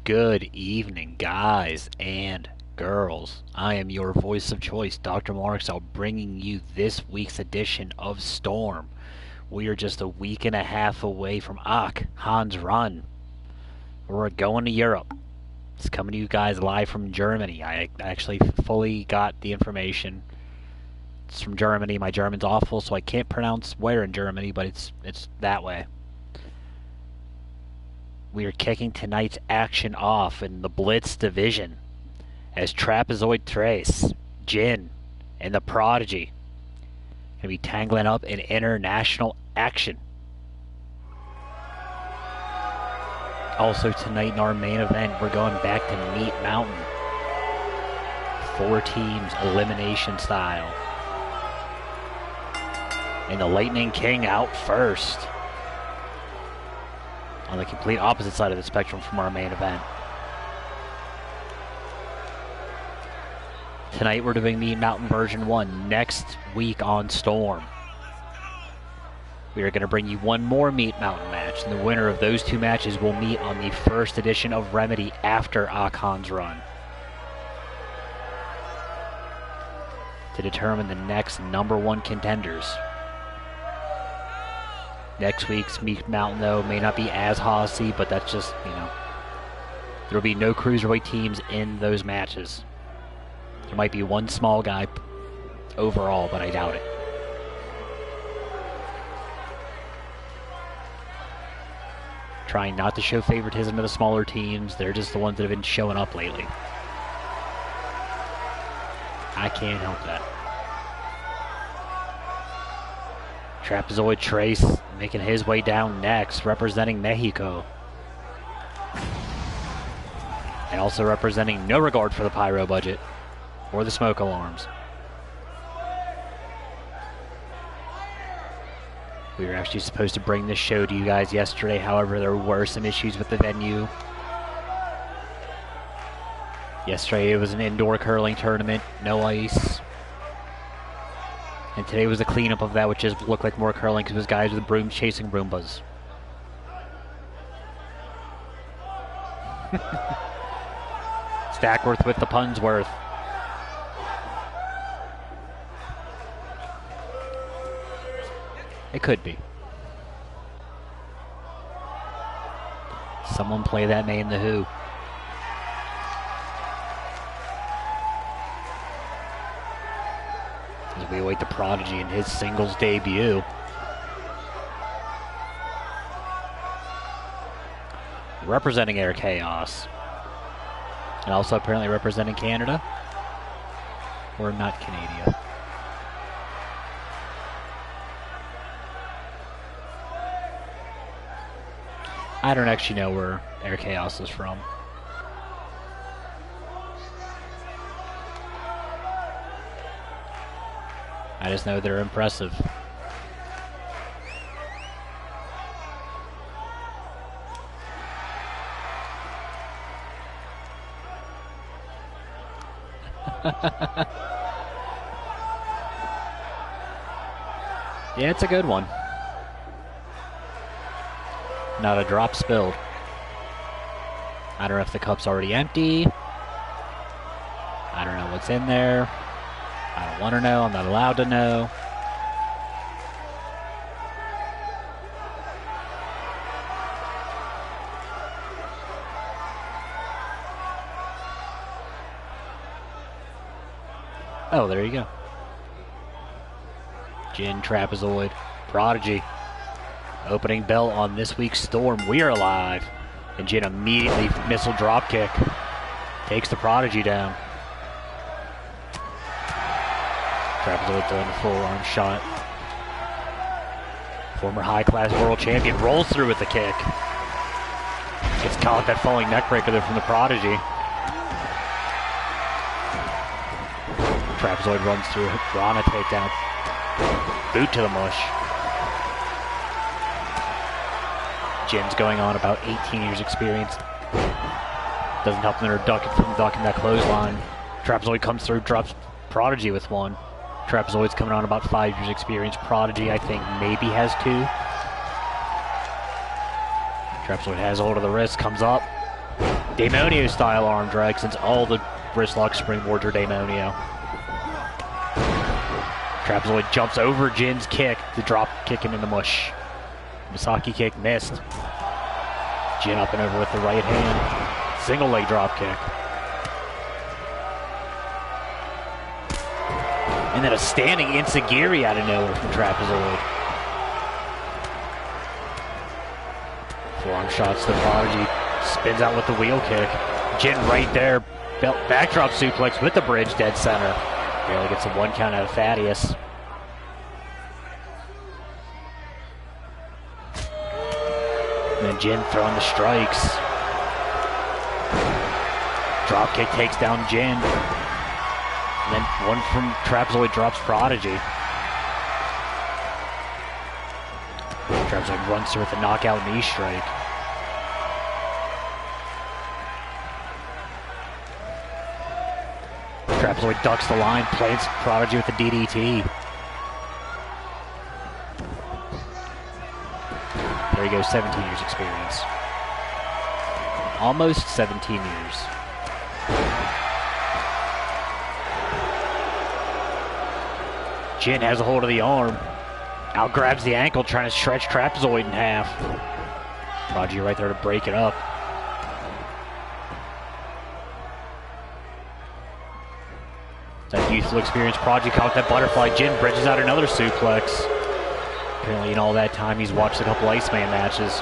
Good evening, guys and girls. I am your voice of choice, DrMarxout, bringing you this week's edition of Storm. We are just a week and a half away from Hans Run. We're going to Europe. It's coming to you guys live from Germany. I actually fully got the information. It's from Germany. My German's awful, so I can't pronounce where in Germany, but it's that way. We are kicking tonight's action off in the Blitz division as Trapezoid Trace, Jin, and the Prodigy going to be tangling up in international action. Also tonight in our main event, we're going back to Meat Mountain. 4 teams, elimination style. And the Lightning King out first. On the complete opposite side of the spectrum from our main event. Tonight we're doing Meat Mountain version 1. Next week on Storm, we are going to bring you one more Meat Mountain match, and the winner of those 2 matches will meet on the first edition of Remedy after Hans Run to determine the next #1 contenders. Next week's Meat Mountain, though, may not be as hossy, but that's just, there will be no cruiserweight teams in those matches. There might be one small guy overall, but I doubt it. Trying not to show favoritism to the smaller teams. They're just the ones that have been showing up lately. I can't help that. Trapezoid Trace making his way down next, representing Mexico. And also representing no regard for the pyro budget or the smoke alarms. We were actually supposed to bring this show to you guys yesterday, however, there were some issues with the venue. Yesterday it was an indoor curling tournament, no ice. And today was a cleanup of that, which just looked like more curling because it was guys with brooms chasing Roombas. Stackworth with the Punsworth. It could be. Someone play that May in the Who. As we await the Prodigy in his singles debut. Representing Air Chaos. And also apparently representing Canada. Or not Canada. I don't actually know where Air Chaos is from. I just know they're impressive. Yeah, it's a good one. Not a drop spilled. I don't know if the cup's already empty. I don't know what's in there. I don't want to know. I'm not allowed to know. Oh, there you go. Jin, Trapezoid, Prodigy. Opening bell on this week's Storm. We are live. And Jin immediately missile dropkick. Takes the Prodigy down. Trapezoid throwing a full arm shot. Former high-class world champion rolls through with the kick. Gets caught that falling neckbreaker there from the Prodigy. Trapezoid runs through it. Rana takedown. Boot to the mush. Jin's going on about 18 years experience. Doesn't help them from ducking that clothesline. Trapezoid comes through, drops Prodigy with one. Trapezoid's coming on about 5 years experience. Prodigy, I think, maybe has 2. Trapezoid has hold of the wrist, comes up. Daemonio style arm drag, since all the wrist lock springboards are Daemonio. Trapezoid jumps over Jin's kick to drop kick him in the mush. Misaki kick missed. Jin up and over with the right hand. Single leg drop kick. And then a standing Enziguri out of nowhere from Trapezoid. Forearm shots to Prodigy. Spins out with the wheel kick. Jin right there. Backdrop suplex with the bridge dead center. Barely gets a 1 count out of Thaddeus. And then Jin throwing the strikes. Drop kick takes down Jin. And then one from Trapezoid drops Prodigy. Trapezoid runs through with a knockout knee strike. Trapezoid ducks the line, plants Prodigy with the DDT. There he goes, 17 years experience. Almost 17 years. Jin has a hold of the arm. Out grabs the ankle, trying to stretch Trapezoid in half. Prodigy right there to break it up. That youthful experience, Prodigy caught that butterfly. Jin bridges out another suplex. Apparently in all that time he's watched a couple Iceman matches.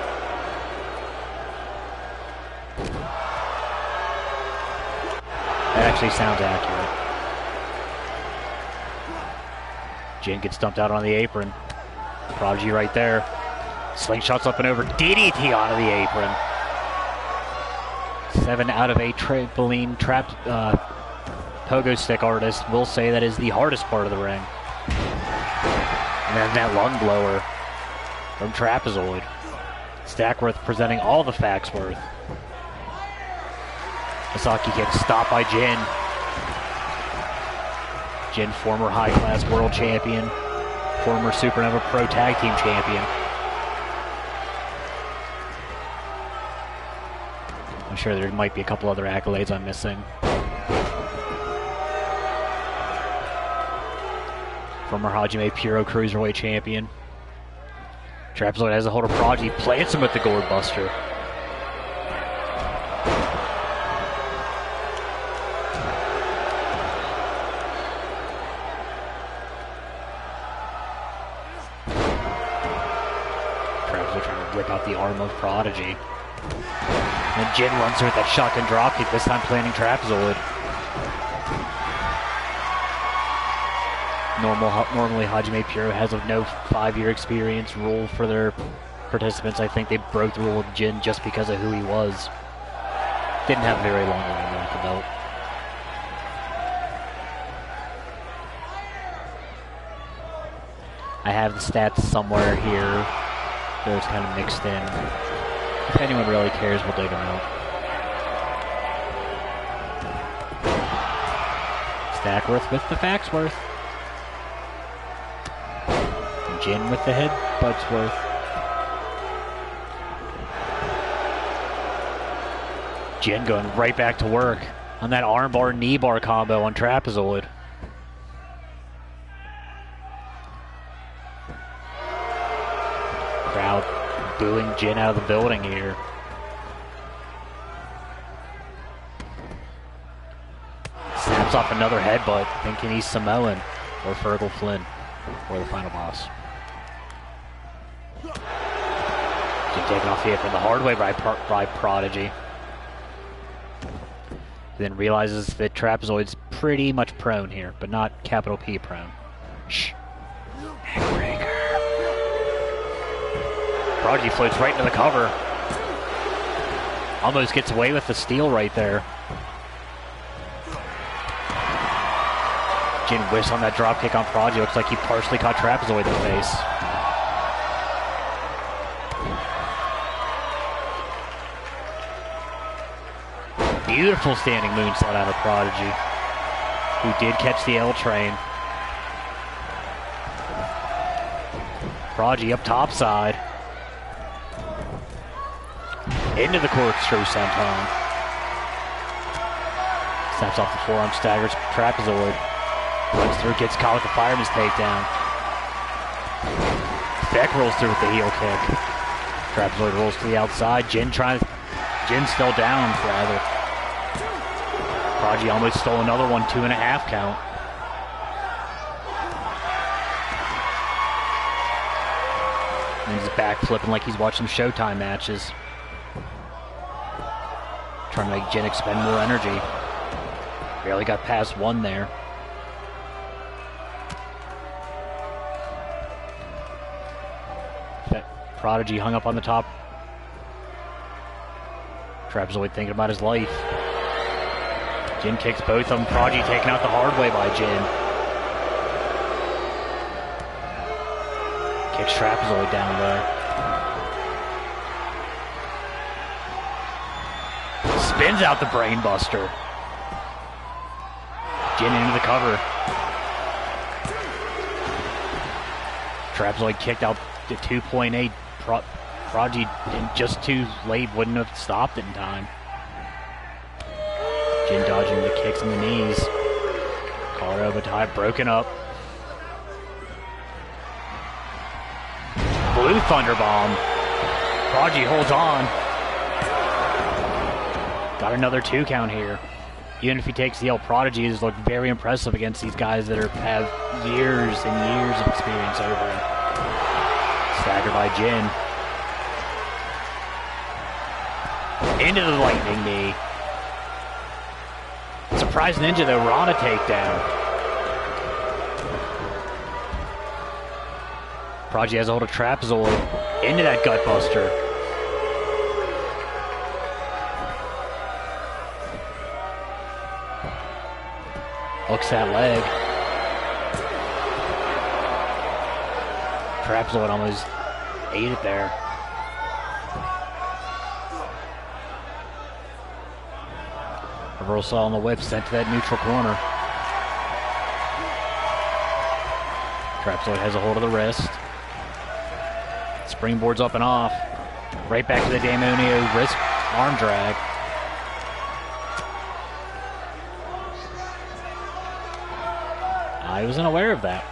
That actually sounds accurate. Jin gets dumped out on the apron. Prodigy right there. Slingshots up and over. DDT onto the apron. 7 out of 8 trampoline trap pogo stick artists will say that is the hardest part of the ring. And then that lung blower from Trapezoid. Stackworth presenting all the facts worth. Misaki kick stopped by Jin. Jin, former high-class world champion, former Supernova Pro Tag Team champion. I'm sure there might be a couple other accolades I'm missing. Former Hajime Puro Cruiserweight champion. Trapezoid has a hold of Prodigy, plants him with the Gourd Buster. Trapezoid trying to rip out the arm of Prodigy. And Jin runs through with that shotgun dropkick, this time planting Trapezoid. Normally Hajime Puro has a no 5-year experience rule for their participants. I think they broke the rule with Jin just because of who he was. Didn't have very long underneath the belt. I have the stats somewhere here. Those kind of mixed in. If anyone really cares, we'll dig them out. Stackworth with the Faxworth. Jin with the head Buttsworth. Jin going right back to work on that armbar knee bar combo on Trapezoid. Crowd booing Jin out of the building here. Snaps off another headbutt, thinking he's Samoan or Fergal Flynn or the final boss. Jin taken off the apron the hard way by Prodigy. Then realizes that Trapezoid's pretty much prone here, but not capital P prone. Shh. Neckbreaker. Prodigy floats right into the cover. Almost gets away with the steal right there. Jin whiffs on that dropkick on Prodigy. Looks like he partially caught Trapezoid in the face. Beautiful standing moonsault out of Prodigy, who did catch the L train. Prodigy up top side. Into the corkscrew senton. Snaps off the forearm, staggers trapezoid. Runs through, gets caught with the fireman's takedown. Beck rolls through with the heel kick. Trapezoid rolls to the outside. Jin's still down, rather. Prodigy almost stole another one, 2.5 count. And he's back flipping like he's watching Showtime matches. Trying to make Jin expend more energy. Barely got past one there. Prodigy hung up on the top. Trapezoid thinking about his life. Jin kicks both of them. Prodigy taken out the hard way by Jin. Kicks Trapezoid down there. Spins out the brainbuster. Jin into the cover. Trapezoid kicked out to 2.8. Prodigy, just too late, wouldn't have stopped it in time. Jin dodging the kicks and the knees. Collar over tie, broken up. Blue Thunder Bomb. Prodigy holds on. Got another 2 count here. Even if he takes the L, Prodigy has looked very impressive against these guys that have years and years of experience over him. Staggered by Jin. Into the lightning knee. Surprise Ninja though, Rana takedown. Prodigy has a hold of Trapezoid. Into that gutbuster. Hooks that leg. Trapezoid almost ate it there. Reversal on the whip, sent to that neutral corner. Trapezoid has a hold of the wrist. Springboards up and off. Right back to the Daemonio wrist arm drag. I wasn't aware of that.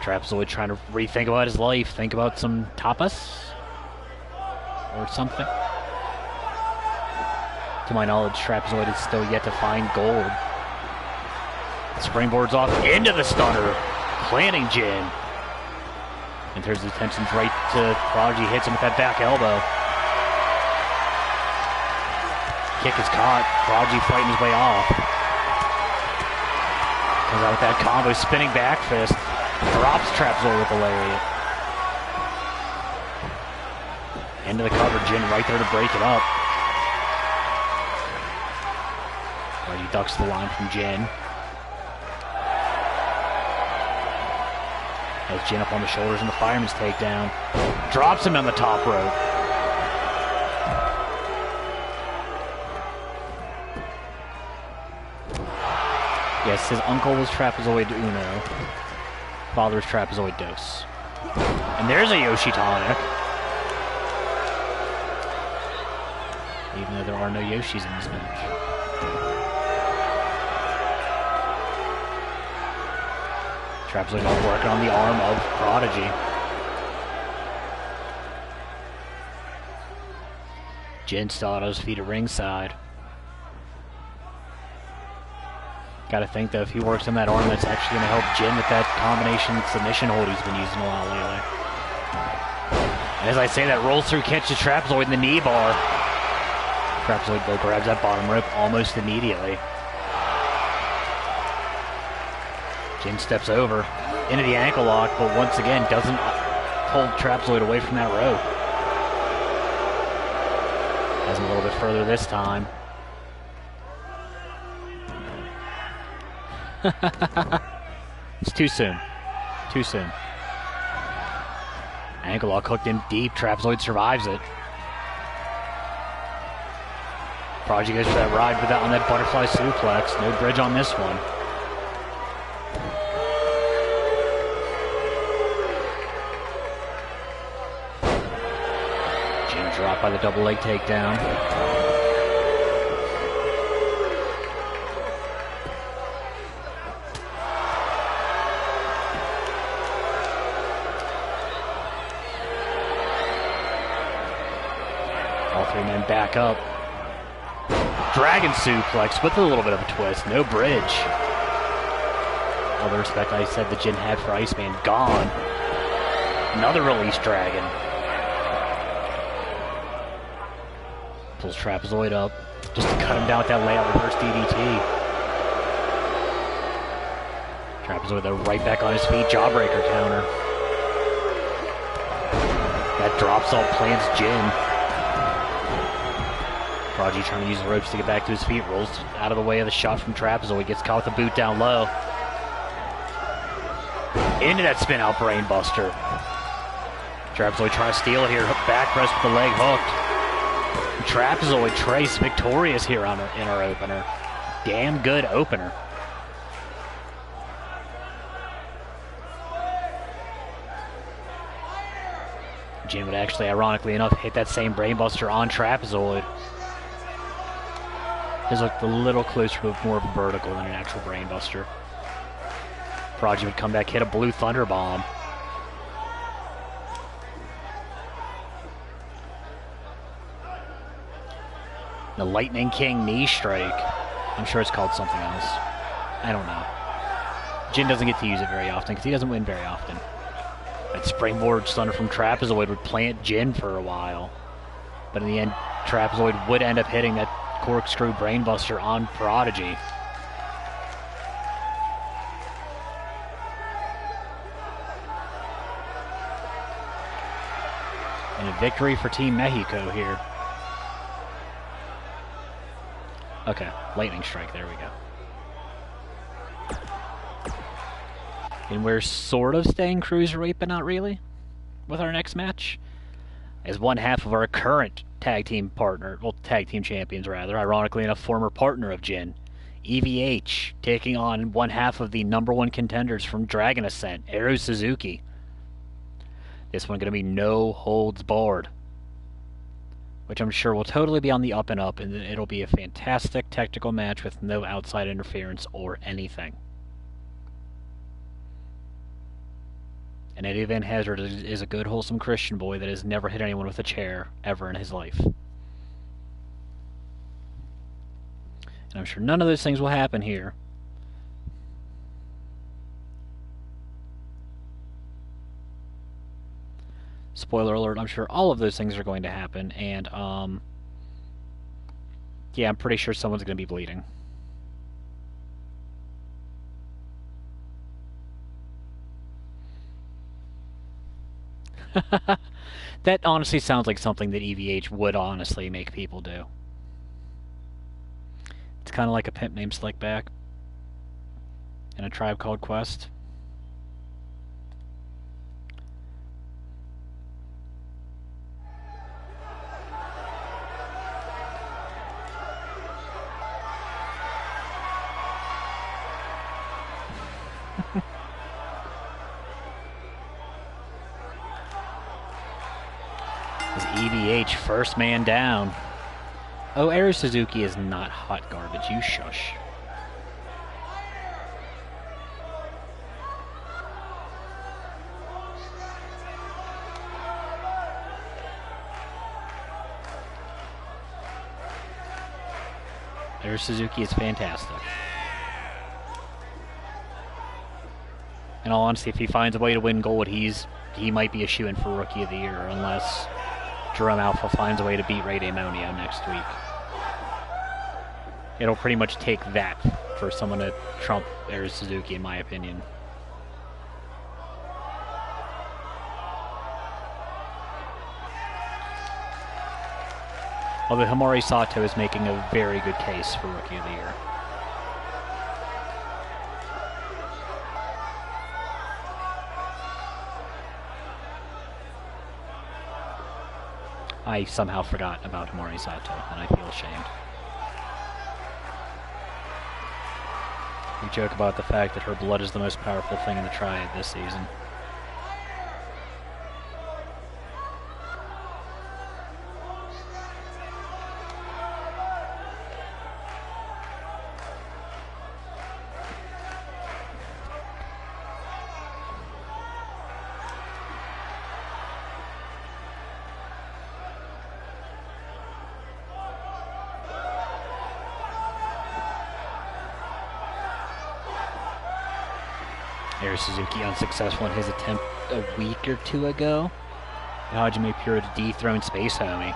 Trapezoid trying to rethink about his life, think about some tapas or something. To my knowledge, Trapezoid is still yet to find gold. Springboards off into the stunner, planting Jin. And turns his attention right to Prodigy, hits him with that back elbow. Kick is caught, Prodigy fighting his way off. Comes out with that combo, spinning back fist. Drops Trapezoid with the lariat. Into the cover, Jin right there to break it up. He ducks the line from Jin. Has Jin up on the shoulders and the fireman's takedown. Drops him on the top rope. Yes, his uncle was Trapezoid Uno. Father's Trapezoid Dos. And there's a Yoshi tonic. Even though there are no Yoshis in this match. Trapezoid all working on the arm of Prodigy. Jin still out on his feet at ringside. Gotta think though, if he works on that arm, that's actually gonna help Jin with that combination submission hold he's been using a lot lately. As I say that, rolls through, catches Trapezoid in the knee bar. Trapezoid though grabs that bottom rope almost immediately. Jin steps over into the ankle lock, but once again doesn't hold Trapezoid away from that rope. Has him a little bit further this time. It's too soon. Too soon. Ankle lock hooked in deep. Trapezoid survives it. Prodigy goes for that ride on that butterfly suplex. No bridge on this one. drop by the double leg takedown. All three men back up. Dragon suplex with a little bit of a twist. No bridge. All the respect I said that Jin had for Iceman, gone. Another release dragon. Pulls Trapezoid up just to cut him down with that layout reverse DDT. Trapezoid though right back on his feet. Jawbreaker counter. That drop salt plants Jin. Prodigy trying to use the ropes to get back to his feet. Rolls out of the way of the shot from Trapezoid. Gets caught with the boot down low. Into that spin out brainbuster. Trapezoid trying to steal it here. Back press with the leg hooked. Trapezoid Trace victorious here in our opener. Damn good opener. Jin would actually, ironically enough, hit that same brainbuster on Trapezoid. His looked a little closer to more of a vertical than an actual brainbuster. Prodigy would come back, hit a blue thunder bomb. The Lightning King knee strike. I'm sure it's called something else. I don't know. Jin doesn't get to use it very often because he doesn't win very often. That springboard stunner from Trapezoid would plant Jin for a while. But in the end, Trapezoid would end up hitting that corkscrew brainbuster on Prodigy. And a victory for Team Mexico here. Okay, lightning strike, there we go. And we're sort of staying cruiserweight, but not really, with our next match. As one half of our current tag team partner, well, tag team champions rather, ironically enough, former partner of Jin, EVH, taking on one half of the #1 contenders from Dragon Ascent, Eru Suzuki. This one going to be no holds barred, which I'm sure will totally be on the up and up, and it'll be a fantastic technical match with no outside interference or anything. And Eddie Van Hazard is a good, wholesome Christian boy that has never hit anyone with a chair ever in his life. And I'm sure none of those things will happen here. Spoiler alert, I'm sure all of those things are going to happen, and, yeah, I'm pretty sure someone's going to be bleeding. That honestly sounds like something that EVH would honestly make people do. It's kind of like a pimp named Slickback in A Tribe Called Quest. EVH first man down. Oh, Eru Suzuki is not hot garbage, you shush. Eru Suzuki is fantastic. In all honesty, if he finds a way to win gold, he might be a shoo-in for Rookie of the Year, unless Jerome Alpha finds a way to beat Ray Demonio next week. It'll pretty much take that for someone to trump Eru Suzuki, in my opinion. Although Himori Sato is making a very good case for Rookie of the Year. I somehow forgot about Himori Sato, and I feel ashamed. We joke about the fact that her blood is the most powerful thing in the Triad this season. Air Suzuki unsuccessful in his attempt a week or two ago. Hajime Pure to dethrone Space Homie.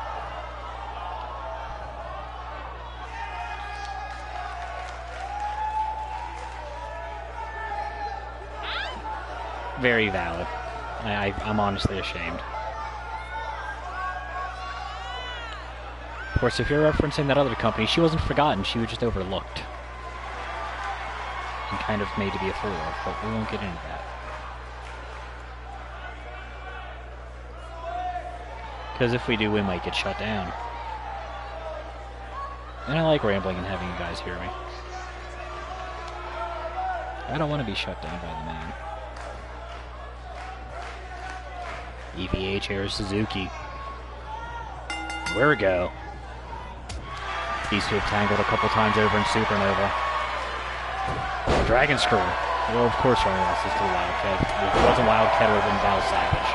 Very valid. I'm honestly ashamed. Of course, if you're referencing that other company, she wasn't forgotten, she was just overlooked. And kind of made to be a fool of, but we won't get into that. Because if we do, we might get shut down. And I like rambling and having you guys hear me. I don't want to be shut down by the man. EVH Air Suzuki. Where we go? These two have tangled a couple times over in Supernova. Dragon Screw. Well, of course our loss is to Wildcat. If it wasn't Wildcat, it would have been Val Savage.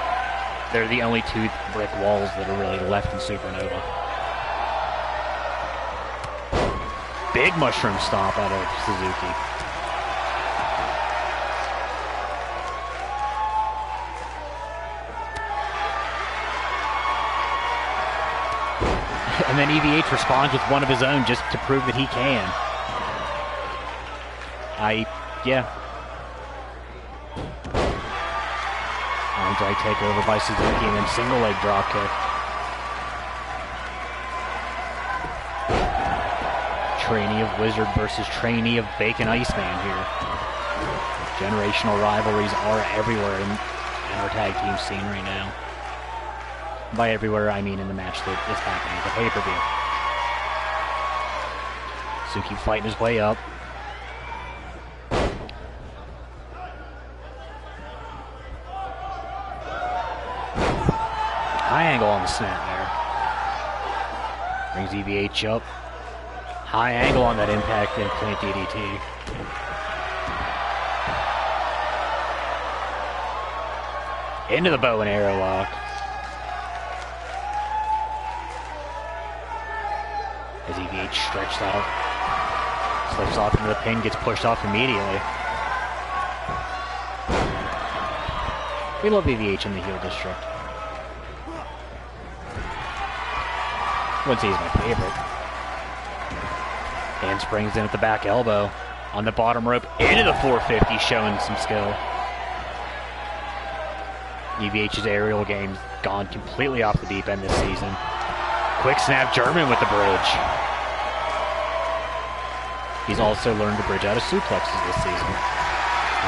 They're the only two brick walls that are really left in Supernova. Big mushroom stomp out of Suzuki. And then EVH responds with one of his own just to prove that he can. Yeah. Arm drag takeover by Suzuki and then single leg drop kick. Trainee of Wizard versus trainee of Bacon Iceman here. Generational rivalries are everywhere in our tag team scene right now. By everywhere, I mean in the match that is happening, the pay-per-view. Suzuki fighting his way up. High angle on the snap there. Brings EVH up. High angle on that impact implant DDT. Into the bow and arrow lock. As EVH stretched out, slips off into the pin, gets pushed off immediately. We love EVH in the heel district. Wouldn't say he's my favorite. Handsprings in at the back elbow. On the bottom rope, into the 450, showing some skill. EVH's aerial game's gone completely off the deep end this season. Quick snap German with the bridge. He's also learned to bridge out of suplexes this season.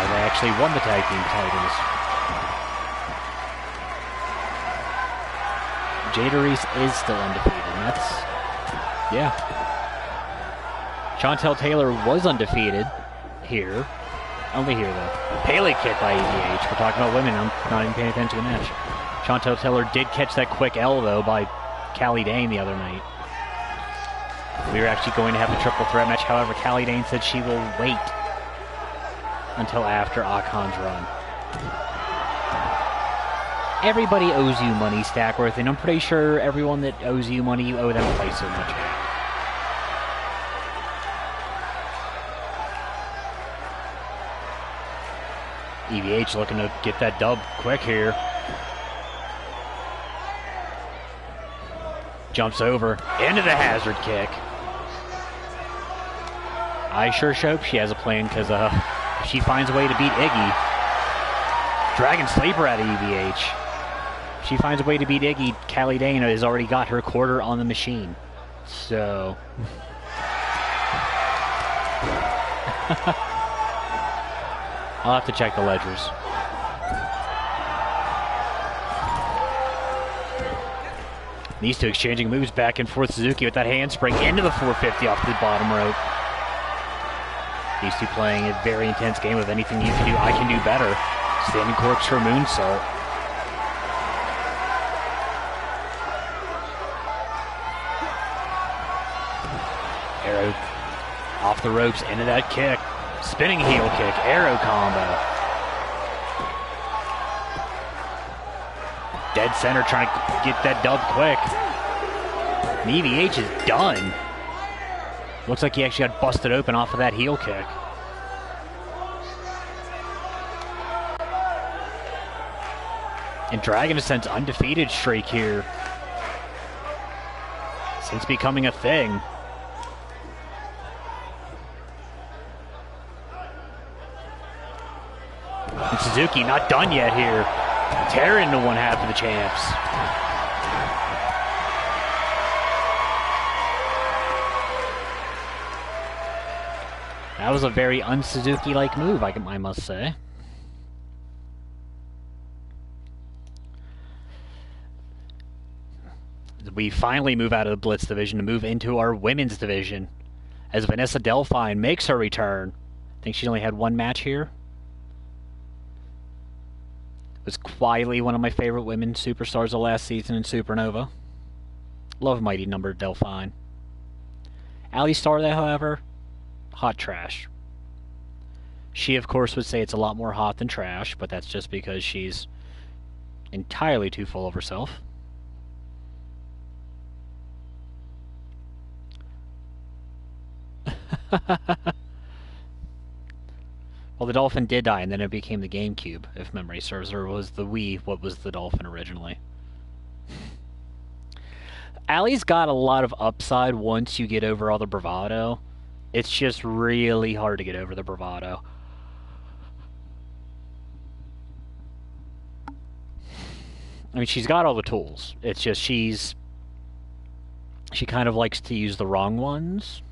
They actually won the tag team titles. Jada Reese is still undefeated, and that's... yeah. Chantel Taylor was undefeated here. Only here, though. Pele kick by EVH. We're talking about women. I'm not even paying attention to the match. Chantel Taylor did catch that quick elbow by Callie Dane the other night. We were actually going to have a triple threat match. However, Callie Dane said she will wait until after Akon's run. Everybody owes you money, Stackworth, and I'm pretty sure everyone that owes you money, you owe them twice so much back. EVH looking to get that dub quick here. Jumps over into the hazard kick. I sure hope she has a plan, because if she finds a way to beat Iggy, Dragon Sleeper out of EVH. If she finds a way to beat Iggy, Callie Dane has already got her quarter on the machine. So... I'll have to check the ledgers. These two exchanging moves back and forth. Suzuki with that handspring into the 450 off the bottom rope. These two playing a very intense game of anything you can do, I can do better. Standing corkscrew moonsault. Arrow off the ropes into that kick. Spinning heel kick, arrow combo. Dead center trying to get that dub quick. And EVH is done. Looks like he actually got busted open off of that heel kick. And Dragon Ascent's undefeated streak here, since becoming a thing. And Suzuki not done yet here. Tearing to one half of the champs. That was a very un-Suzuki-like move, I must say. We finally move out of the Blitz division to move into our women's division as Vanessa Delphine makes her return. I think she only had one match here. Was quietly one of my favorite women superstars of last season in Supernova. Love Mighty Number Delphine. Allie Starr, however, hot trash. She, of course, would say it's a lot more hot than trash, but that's just because she's entirely too full of herself. Well, the Dolphin did die, and then it became the GameCube, if memory serves, or was the Wii what was the Dolphin originally. Allie's got a lot of upside once you get over all the bravado. It's just really hard to get over the bravado. I mean, she's got all the tools. It's just she kind of likes to use the wrong ones.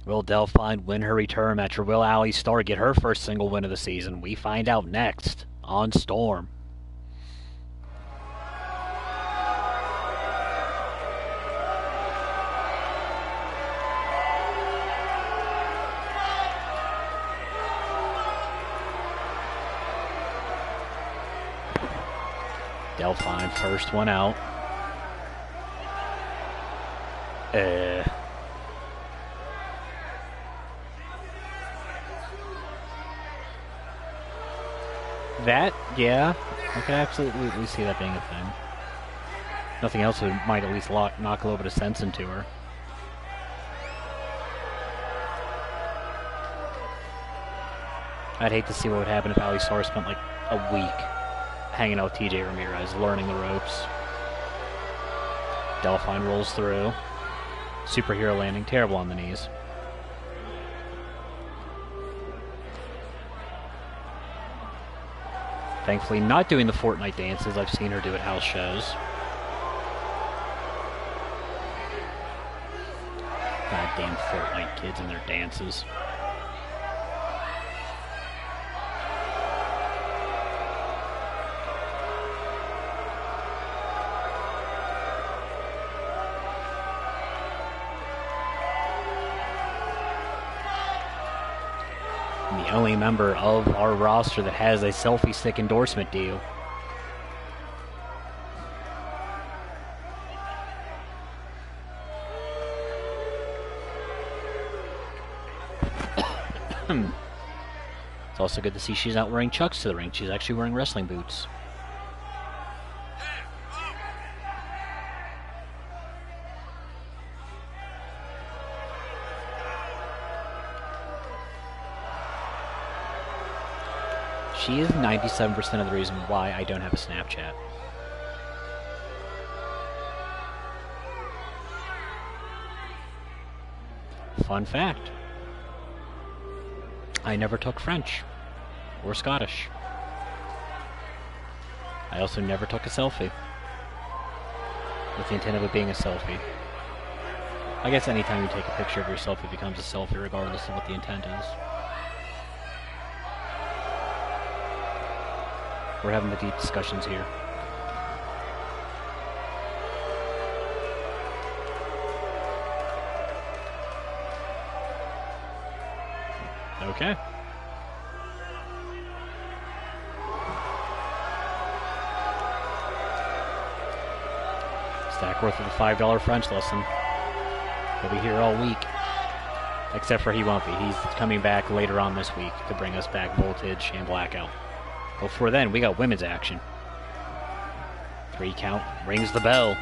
Will Delphine win her return match, or will Allie Starr get her first single win of the season? We find out next on Storm. Delphine, first one out. That, yeah, I could absolutely see that being a thing. Nothing else would might at least knock a little bit of sense into her. I'd hate to see what would happen if Allie Starr spent like a week hanging out with TJ Ramirez, learning the ropes. Delphine rolls through. Superhero landing, terrible on the knees. Thankfully, not doing the Fortnite dances I've seen her do at house shows. Goddamn Fortnite kids and their dances. The only member of our roster that has a selfie stick endorsement deal. It's also good to see she's not wearing Chucks to the ring. She's actually wearing wrestling boots. She is 97% of the reason why I don't have a Snapchat. Fun fact. I never took French or Scottish. I also never took a selfie with the intent of it being a selfie. I guess anytime you take a picture of yourself, it becomes a selfie regardless of what the intent is. We're having the deep discussions here. Okay. Stack worth of a $5 French lesson. He'll be here all week. Except for he won't be. He's coming back later on this week to bring us back Voltage and Blackout. Before then, we got women's action. 3 count, rings the bell.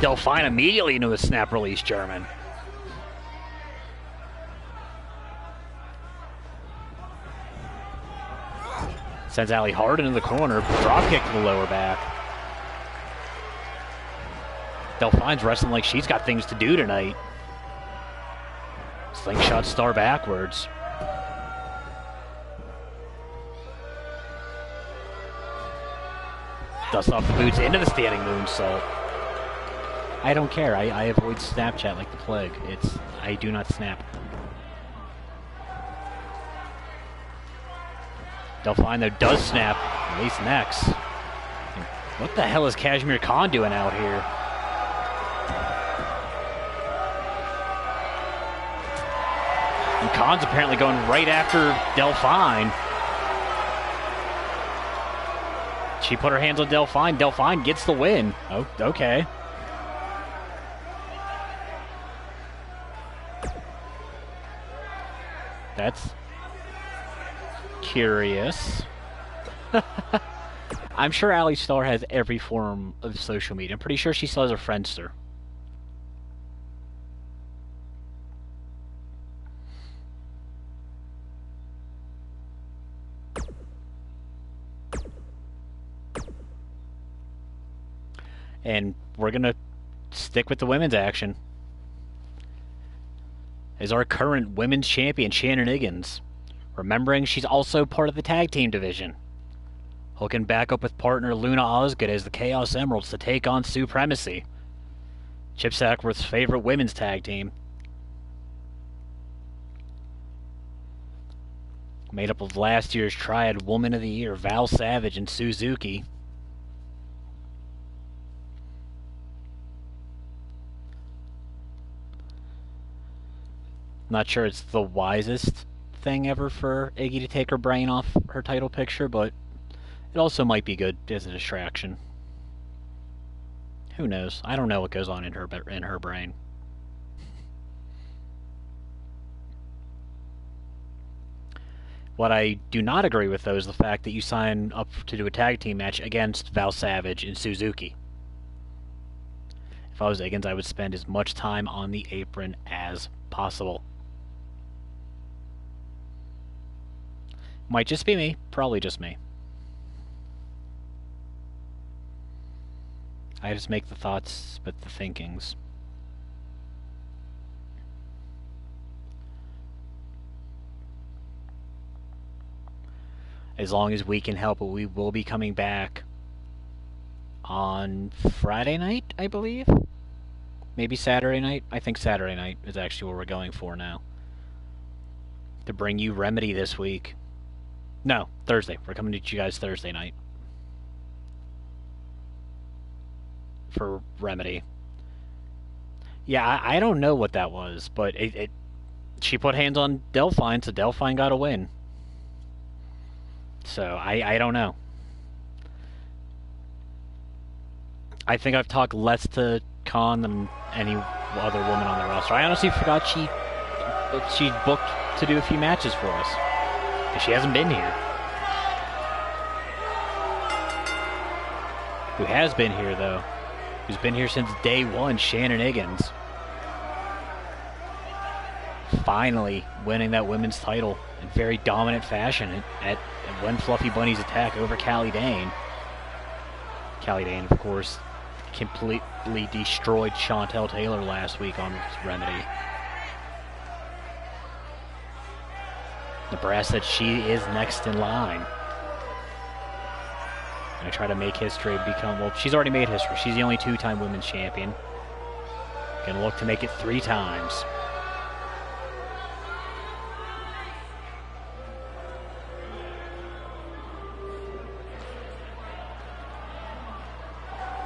Delphine immediately into a snap release German. Sends Allie hard into the corner. Drop kick to the lower back. Delphine's wrestling like she's got things to do tonight. Slingshot star backwards. Dust off the boots into the standing moonsault. I don't care. I avoid Snapchat like the plague. I do not snap. Delphine, though, does snap. Ace next. What the hell is Kashmir Khan doing out here? And Khan's apparently going right after Delphine. She put her hands on Delphine. Delphine gets the win. Oh, okay. That's curious. I'm sure Allie Starr has every form of social media. I'm pretty sure she still has a Friendster. And we're going to stick with the women's action. Is our current women's champion, Shannon Higgins. Remembering she's also part of the tag team division. Hooking back up with partner Luna Osgood as the Chaos Emeralds to take on Supremacy. Chip Sackworth's favorite women's tag team. Made up of last year's Triad Woman of the Year, Val Savage and Suzuki. Not sure it's the wisest thing ever for Iggy to take her brain off her title picture, but it also might be good as a distraction. Who knows? I don't know what goes on in her brain. What I do not agree with, though, is the fact that you sign up to do a tag team match against Val Savage and Suzuki. If I was Higgins, I would spend as much time on the apron as possible. Might just be me. Probably just me. I just make the thoughts, but the thinkings. As long as we can help it, we will be coming back on Friday night, I believe? Maybe Saturday night? I think Saturday night is actually what we're going for now. To bring you Remedy this week. No, Thursday. We're coming to you guys Thursday night. For Remedy. Yeah, I don't know what that was, but she put hands on Delphine, so Delphine got a win. So, I don't know. I think I've talked less to Khan than any other woman on the roster. I honestly forgot she booked to do a few matches for us. She hasn't been here. Who has been here, though? Who's been here since day one, Shannon Higgins. Finally winning that women's title in very dominant fashion at When Fluffy Bunny's attack over Callie Dane. Callie Dane, of course, completely destroyed Chantel Taylor last week on Remedy. The brass said she is next in line. Gonna try to make history become, well, she's already made history. She's the only two-time women's champion. Gonna look to make it 3 times.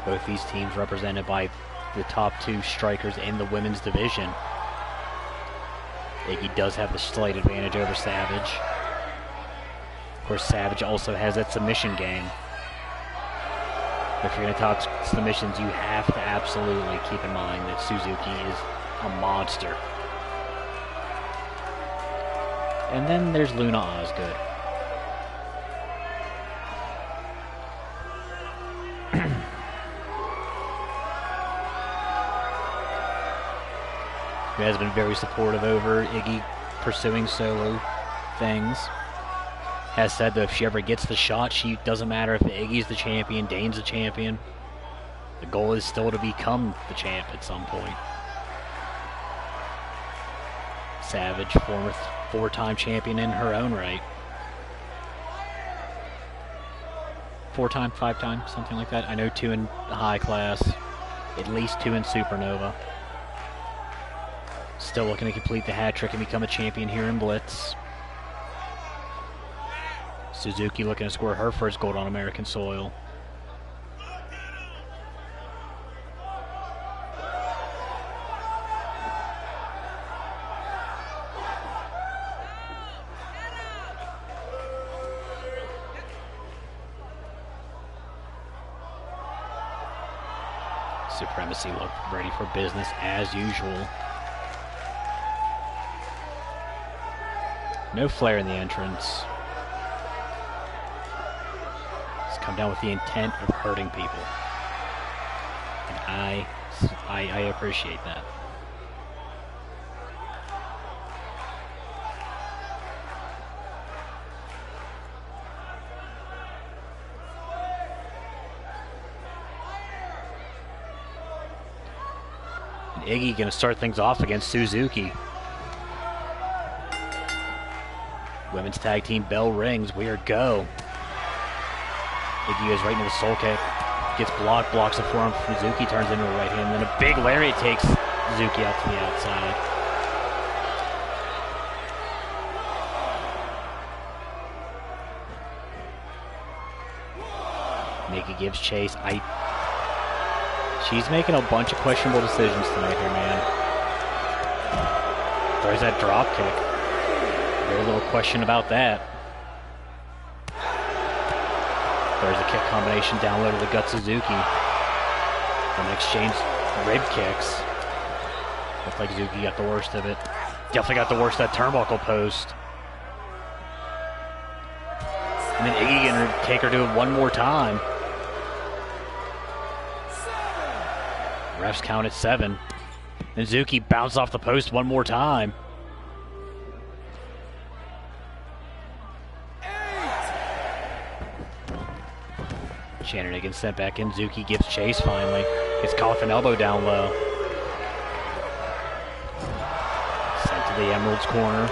Both these teams represented by the top 2 strikers in the women's division. Iggy does have the slight advantage over Savage. Of course, Savage also has that submission game. If you're going to talk submissions, you have to absolutely keep in mind that Suzuki is a monster. And then there's Luna Osgood. who has been very supportive over Iggy pursuing solo things, has said that if she ever gets the shot, she doesn't matter if Iggy's the champion, Dane's the champion. The goal is still to become the champ at some point. Savage, former four-time champion in her own right. Four-time, five-time, something like that. I know 2 in high class, at least 2 in Supernova. Still looking to complete the hat trick and become a champion here in Blitz. Suzuki looking to score her first gold on American soil. Supremacy looked ready for business as usual. No flare in the entrance. It's come down with the intent of hurting people. And I appreciate that. And Iggy gonna start things off against Suzuki. Women's tag team bell rings. We are go. Iggy goes right into the soul kick. Gets blocked, blocks the forearm from Suzuki, turns into a right hand, and then a big lariat takes Suzuki out to the outside. Nikki gives chase. She's making a bunch of questionable decisions tonight here, man. There's that drop kick. Very little question about that. There's a kick combination down low to the gut Suzuki. Then exchange rib kicks. Looks like Suzuki got the worst of it. Definitely got the worst of that turnbuckle post. And then Iggy gonna take her to it one more time. Refs count at 7. And Suzuki bounced off the post one more time. Shannon Higgins sent back in. Suzuki gives chase finally. Gets caught with an elbow down low. Sent to the Emerald's corner.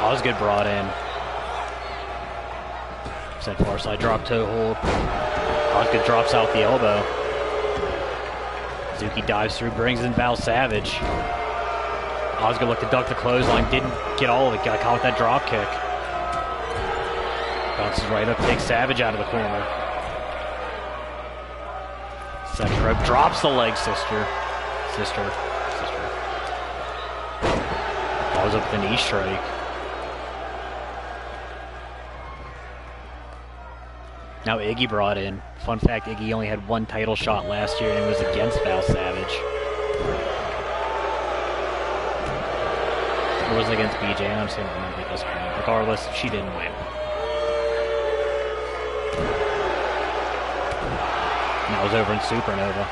Osgood brought in. Sent far side drop toe hold. Osgood drops out the elbow. Suzuki dives through, brings in Val Savage. Osgood looked to duck the clothesline, didn't get all of it, got caught with that drop kick. Bounces right up, takes Savage out of the corner. Second rope, drops the leg, sister. Follows up the knee strike. Now Iggy brought in. Fun fact, Iggy only had 1 title shot last year and it was against Val Savage. Or was it against BJ? I'm saying remember at this point. Regardless, she didn't win. And that was over in Supernova.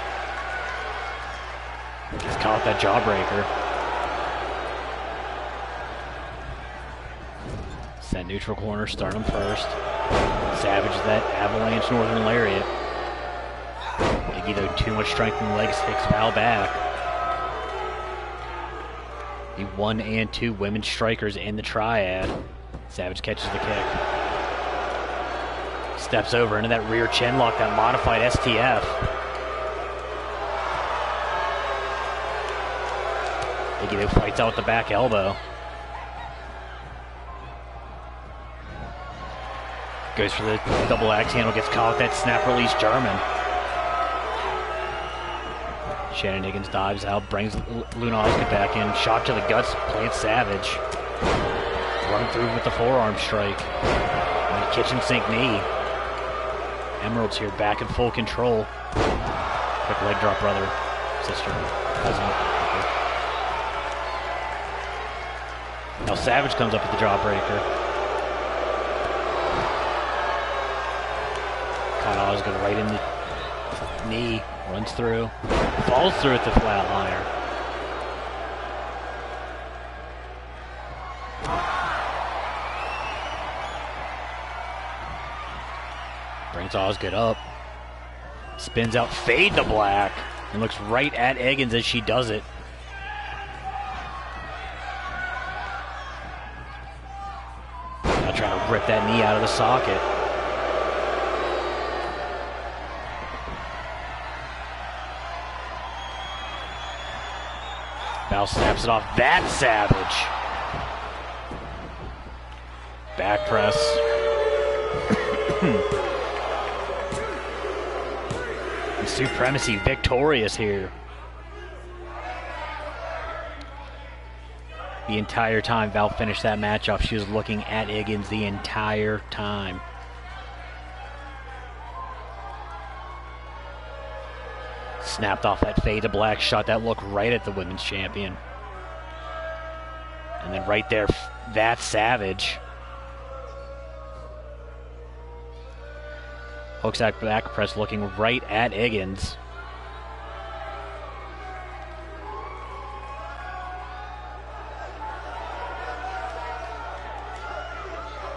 Just caught that jawbreaker. Set neutral corner, start him first. Savage that avalanche northern lariat. Iggy though too much strength in the legs, takes Val back. The 1 and 2 women strikers in the triad. Savage catches the kick. Steps over into that rear chin lock, that modified STF. Iggy though fights out with the back elbow. Goes for the double axe handle, gets caught with that snap release German. Shannon Higgins dives out, brings Luna Osgood back in, shot to the guts, plants Savage. Run through with the forearm strike. And a kitchen sink knee. Emerald's here, back in full control. Quick leg drop, brother, sister, cousin. Now Savage comes up with the jawbreaker. Caught Osgood right in the knee, runs through, falls through at the flatliner. Always good up. Spins out, fade to black, and looks right at Eggins as she does it. Now trying to rip that knee out of the socket. Val snaps it off. That's savage. Back press. Supremacy victorious here. The entire time Val finished that match off, she was looking at Eggins the entire time. Snapped off that fade to black, shot that look right at the women's champion. And then right there, that's savage. Hooks that back press looking right at Eggins.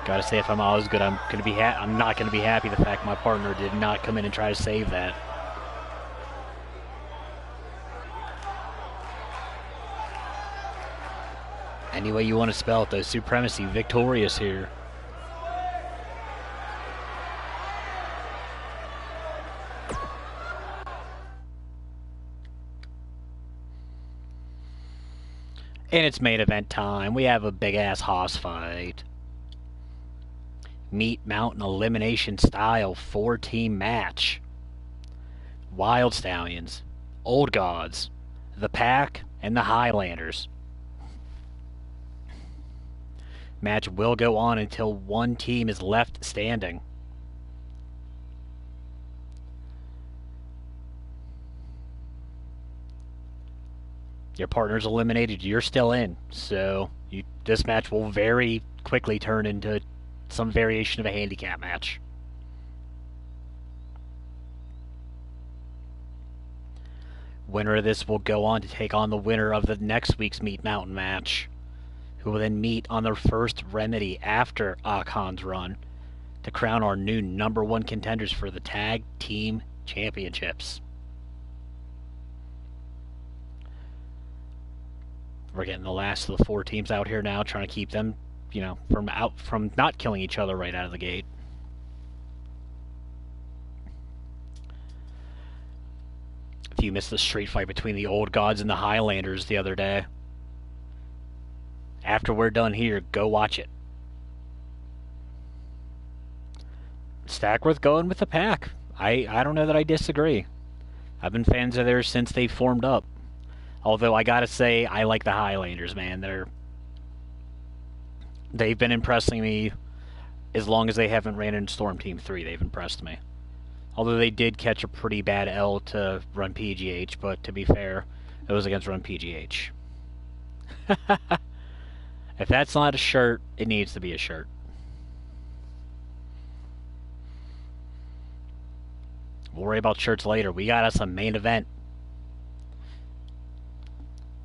Gotta say, if I'm always good, I'm not gonna be happy the fact my partner did not come in and try to save that. Any way you want to spell it, though, Supremacy victorious here. And it's main event time. We have a big-ass hoss fight. Meat Mountain elimination style 4-team match. Wild Stallions, Old Gods, the Pack, and the Highlanders. Match will go on until one team is left standing. Your partner's eliminated, you're still in. So this match will very quickly turn into some variation of a handicap match. Winner of this will go on to take on the winner of the next week's Meat Mountain match, who will then meet on their first remedy after Akon's run to crown our new #1 contenders for the Tag Team Championships. We're getting the last of the 4 teams out here now, trying to keep them, from not killing each other right out of the gate. If you missed the street fight between the Old Gods and the Highlanders the other day, after we're done here, go watch it. Stackworth going with the Pack. I don't know that I disagree. I've been fans of theirs since they formed up. Although I gotta say, I like the Highlanders, man. They've been impressing me as long as they haven't ran in Storm Team 3. They've impressed me. Although they did catch a pretty bad L to Run PGH, but to be fair, it was against Run PGH. If that's not a shirt, it needs to be a shirt. We'll worry about shirts later. We got us a main event.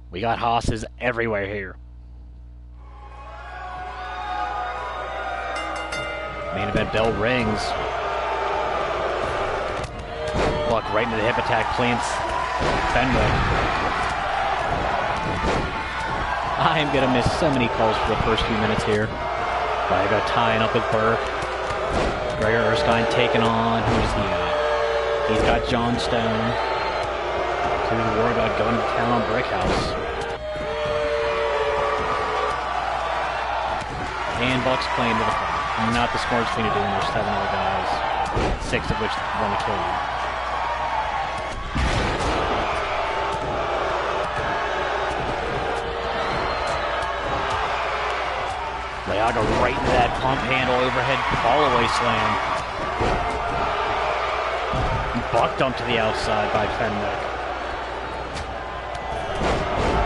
We got hosses everywhere here. Main event bell rings. Buck right into the hip attack, plants Fenwick. I am going to miss so many calls for the first few minutes here. Viaga tying up with Burke. Gregor Erskine taking on, who's he got? He's got John Stone. To the War God going to town on Brickhouse. And Buck's playing to the front. Not the smartest thing to do when there's 7 other guys, 6 of which want to kill you. Leaga right into that pump handle overhead fall-away slam. Buck dumped to the outside by Fenwick.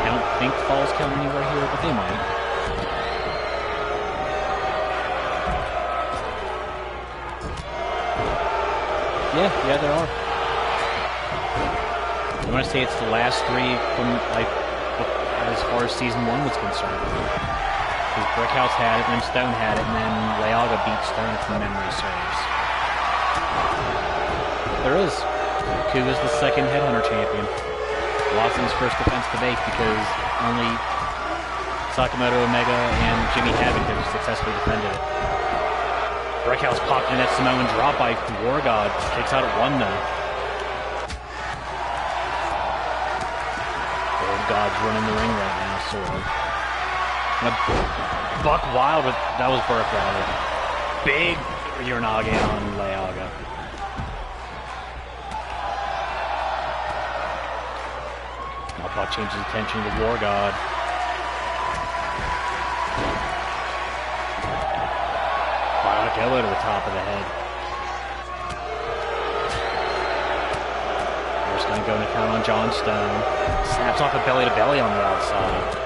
I don't think falls count anywhere here, but they might. Yeah, there are. I want to say it's the last 3 from, as far as Season 1 was concerned. Because Brickhouse had it, then Stone had it, and then Leaga beat Stone if memory serves. There is. Ku is the second Headhunter champion. Watson's first defense debate because only Sakamoto Omega and Jimmy Havoc have successfully defended it. Brickhouse popped in that Samoan drop by War God. Kicks out at 1 though. Old God's running the ring right now, sort of. Buck Wild with that was Burke rather. Big Uranage on Leaga. Now Buck changes attention to War God. Bionic elbow to the top of the head. We're just gonna go into count on John Stone. Snaps off a belly to belly on the outside.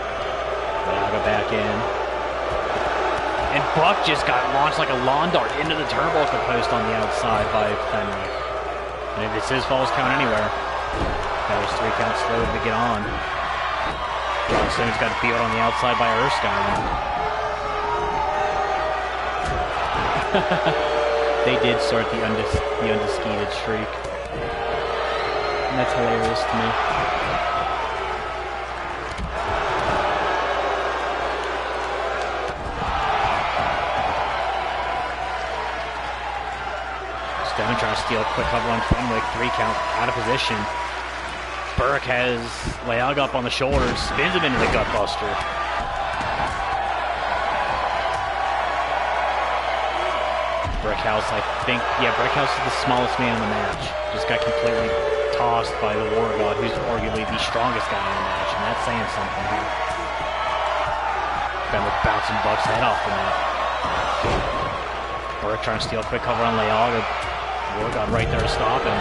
Leaga back in. And Buck just got launched like a lawn dart into the turnbuckle post on the outside by Fenwick. And if it's his falls count anywhere, that was 3 counts slow to get on. John Stone's got beat on the outside by Erskine. They did start the undisputed streak. And that's hilarious to me. Stone trying to steal a quick cover on Fenwick. 3 count out of position. Burke has Leaga up on the shoulders, spins him into the gutbuster. Brickhouse, I think, yeah, Brickhouse is the smallest man in the match. Just got completely tossed by the War God, who's arguably the strongest guy in the match, and that's saying something here. Fenwick bouncing Buck's head off the mat. Burke trying to steal a quick cover on Leaga. War God right there to stop him.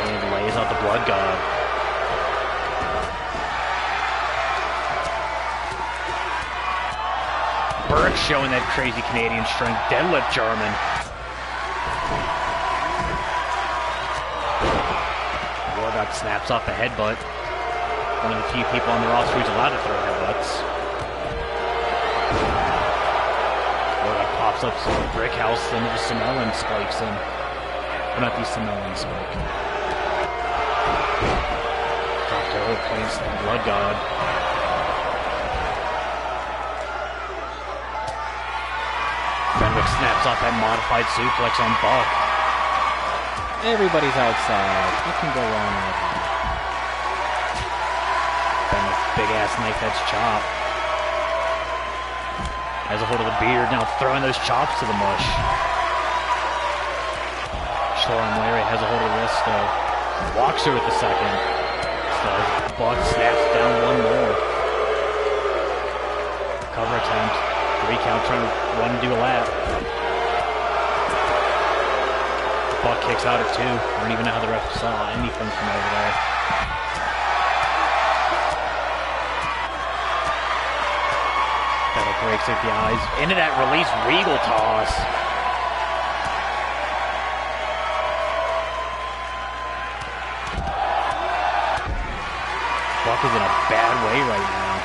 And lays out the Blood God. Burke showing that crazy Canadian strength. Deadlift German. War God snaps off a headbutt. One of the few people on the roster who's allowed to throw headbutts. Pops up some Brickhouse and the Samoan spikes him. But not the Samoan spike. Drop to hold place the Blood God. Fenwick snaps off that modified suplex on Buck. Everybody's outside. What can go wrong with him? Fenwick big ass knife edge chop. Has a hold of the beard, now throwing those chops to the mush. Shoreham Larry has a hold of the wrist though. Walks her with the second. So Buck snaps down 1 more. Cover attempt. 3 count trying to run and do a lap. Buck kicks out at 2. I don't even know how the ref saw anything from over there. Breaks at the eyes. Into that release Regal toss. Buck is in a bad way right now.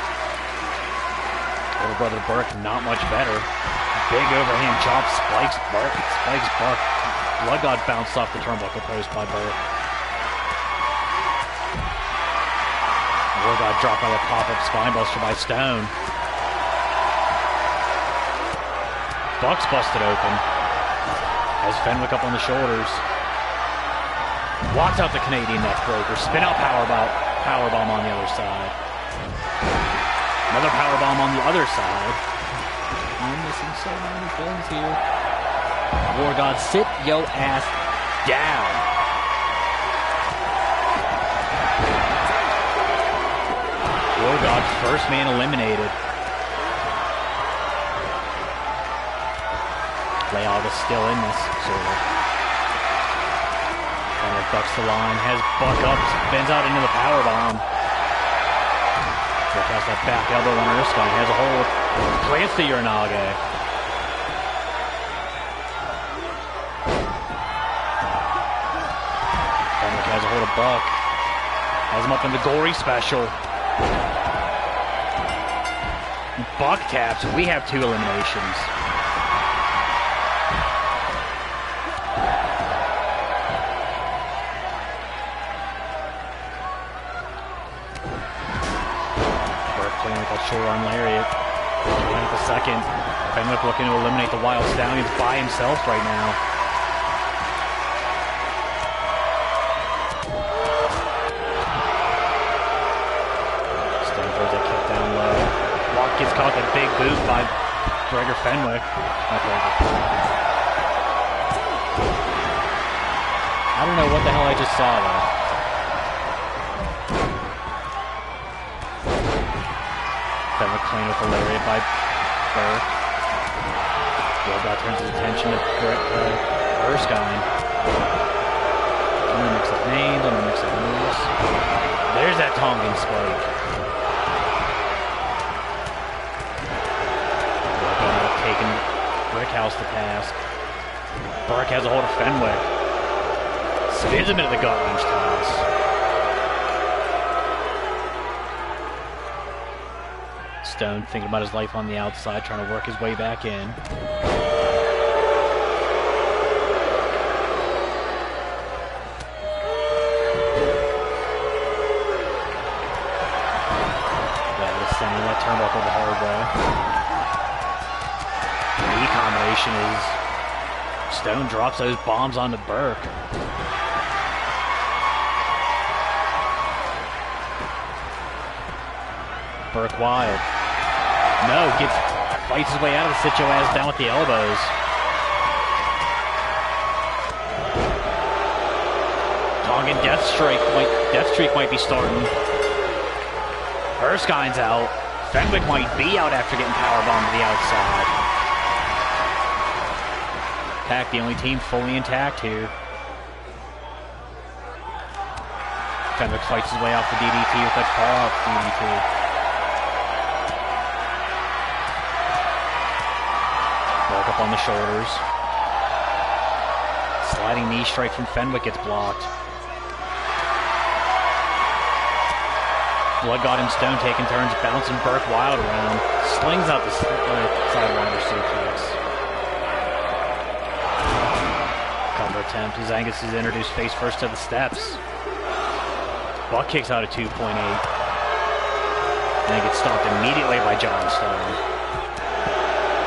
Little brother Burke not much better. Big overhand chop spikes Buck. Blood God bounced off the turnbuckle post by Burke. War God dropped by a pop-up spinebuster by Stone. Buck's busted open. Has Fenwick up on the shoulders. Walks out the Canadian neckbreaker. Spin out powerbomb on the other side. Another powerbomb on the other side. I'm missing so many things here. War God, sit yo ass down. War God, first man eliminated. Leaga's still in this, sort of. And it bucks the line, has Buck up, bends out into the powerbomb. Buck has that back elbow on Erskine, has a hold, plants the Uranage. Fenwick has a hold of Buck. Has him up in the gory special. buck taps. We have 2 eliminations. Burke playing with that short arm lariat. Playing with the second. Fenwick looking to eliminate the Wild Stallions by himself right now. Gets caught with a big boot by Gregor Fenwick. I don't know what the hell I just saw there. Fenwick playing with the lariat by Burke. Robot turns his attention to Erskine. I'm gonna mix up names, I'm gonna mix up moves. There's that Tongan spike. Taking Brickhouse to task. Burke has a hold of Fenwick. Spins him into the gut wrench toss. Stone thinking about his life on the outside, trying to work his way back in. Sending that turnbuckle the hard way. Knee combination is Stone drops those bombs onto Burke. Burke wild. No, fights his way out of the situation down with the elbows. Tongan death streak might be starting. Erskine's out. Fenwick might be out after getting powerbombed to the outside. Pack, the only team fully intact here. Fenwick fights his way off the DDT with that far-out DDT. Burke up on the shoulders. Sliding knee strike from Fenwick gets blocked. Blood got him. Stone taking turns, bouncing Burke wild around. Slings out the sidewinder suplex. Cover attempt as Angus is introduced face first to the steps. Buck kicks out at 2.8. And gets stopped immediately by John Stone.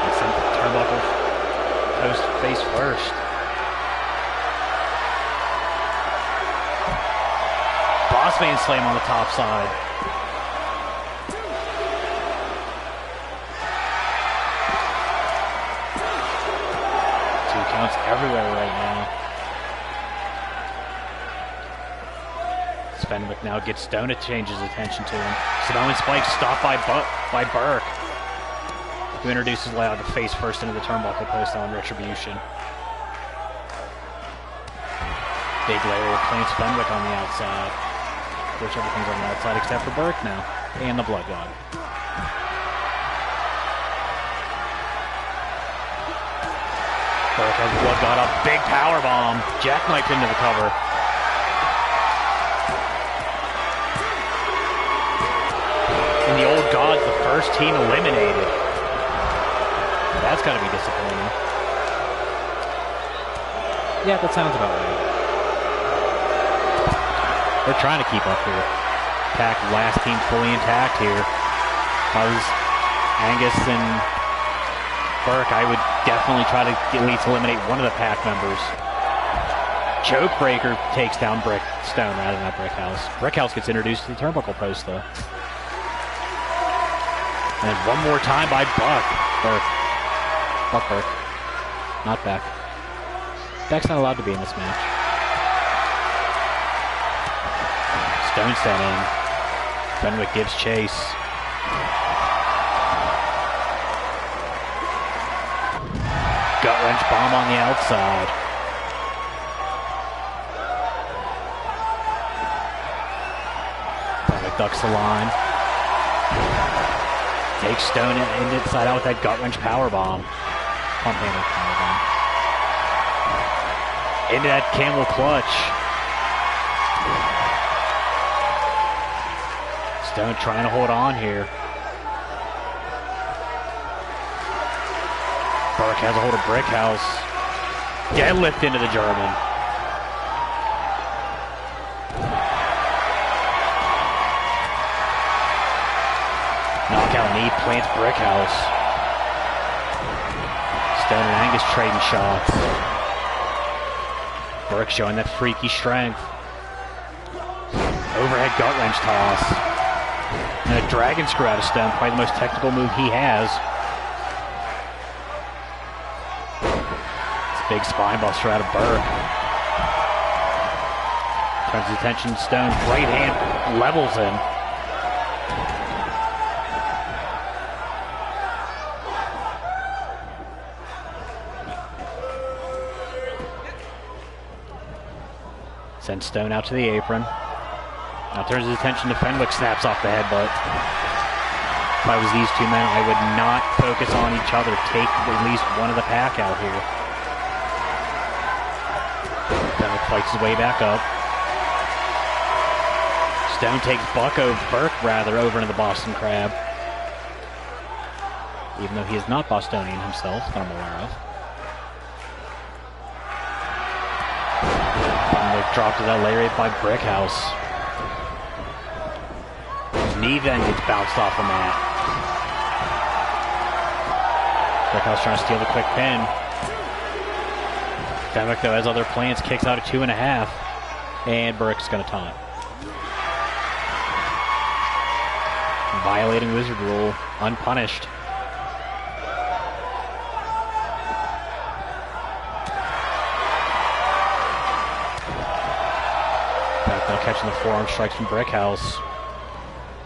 And sent the turnbuckle post face first. Bossman slam on the top side. Counts everywhere right now. Fenwick now gets Stone to change his attention to him. Samoan spike stopped by Burke, who introduces Lau to face first into the turnbuckle post on Retribution. Big lariat plants Fenwick on the outside. Of course, everything's on the outside except for Burke now, and the Blood God. Burke has Blood God up. Big power bomb. Jackknifed into the cover. And the Old Gods, the first team eliminated. That's got to be disappointing. Yeah, that sounds about right. They're trying to keep up here. Pack last team fully intact here. If I was Angus and Burke, I would definitely try to at least eliminate one of the Pack members. Choke breaker takes down Stone rather than that Brickhouse. Brickhouse gets introduced to the turnbuckle post though. And one more time by Burke. Not Beck. Beck's not allowed to be in this match. Stone sent in. Fenwick gives chase. Gut wrench bomb on the outside. Fenwick ducks the line. Takes Stone inside out with that gut wrench power bomb. Pump handle power bomb. Into that camel clutch. Stone trying to hold on here. Burke has a hold of Brickhouse. Deadlift into the German. Knockout knee plants Brickhouse. Stone and Angus trading shots. Burke showing that freaky strength. Overhead gut wrench toss. And a dragon screw out of Stone, probably the most technical move he has. It's a big spine buster out of Burke. Turns his attention to Stone. Right hand levels him. Sends Stone out to the apron. Now turns his attention to Fenwick, snaps off the headbutt. If I was these two men, I would not focus on each other. Take at least one of the pack out here. Fenwick fights his way back up. Stone takes Burke over into the Boston Crab. Even though he is not Bostonian himself, that I'm aware of. Dropped to that lariat by Brickhouse. His knee then gets bounced off the mat. Brickhouse trying to steal the quick pin. Fenwick, though, has other plans, kicks out at 2.5. And Burke's going to taunt. Violating Wizard Rule, unpunished. Catching the forearm strikes from Brickhouse.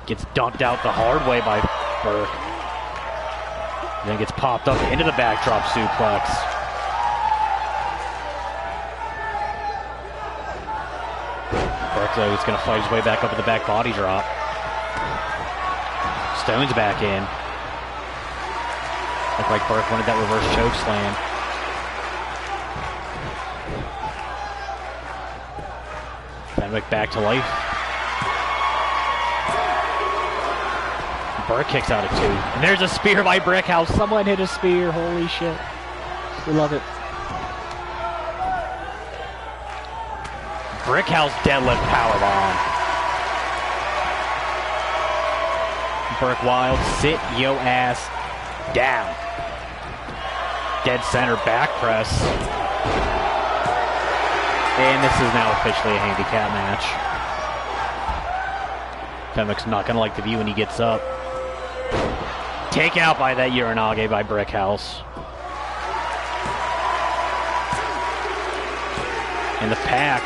Gets dunked out the hard way by Burke. Then gets popped up into the backdrop suplex. Burke, though, is going to fight his way back up with the back body drop. Stone's back in. Looked like Burke wanted that reverse choke slam. Fenwick back to life. Burke kicks out at 2. And there's a spear by Brickhouse. Someone hit a spear. Holy shit. We love it. Brickhouse deadlift powerbomb. Burke Wild, sit yo ass down. Dead center back press. And this is now officially a handicap match. Fenwick's not going to like the view when he gets up. Taken out by that Uranage by Brickhouse. And the pack.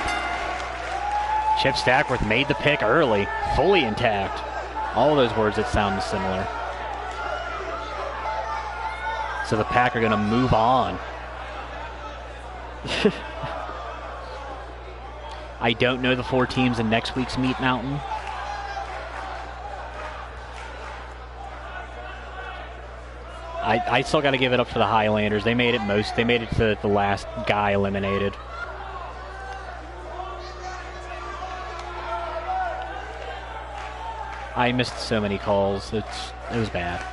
Chip Stackworth made the pick early, fully intact. All those words that sound similar. So the pack are going to move on. I don't know the 4 teams in next week's Meat Mountain. I still got to give it up for the Highlanders. They made it to the last guy eliminated. I missed so many calls. It was bad.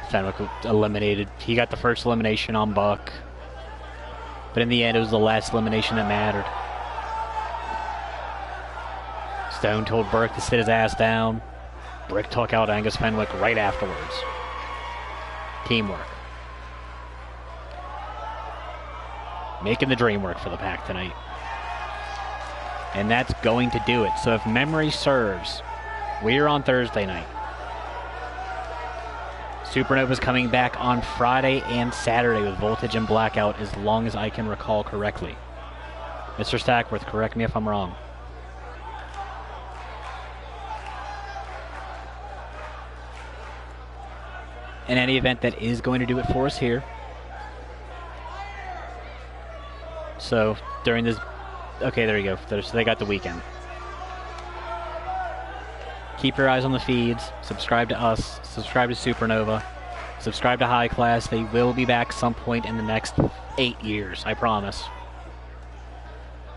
Fenwick eliminated. He got the first elimination on Buck. But in the end, it was the last elimination that mattered. Stone told Burke to sit his ass down. Brick took out Angus Fenwick right afterwards. Teamwork. Making the dream work for the pack tonight. And that's going to do it. So if memory serves, we're on Thursday night. Supernova's coming back on Friday and Saturday with Voltage and Blackout, as long as I can recall correctly. Mr. Stackworth, correct me if I'm wrong. In any event, that is going to do it for us here. So, during this... Okay, there you go. So they got the weekend. Keep your eyes on the feeds. Subscribe to us. Subscribe to Supernova. Subscribe to High Class. They will be back some point in the next 8 years, I promise.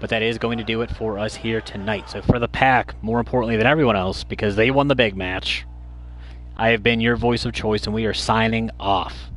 But that is going to do it for us here tonight. So for the pack, more importantly than everyone else, because they won the big match, I have been your voice of choice, and we are signing off.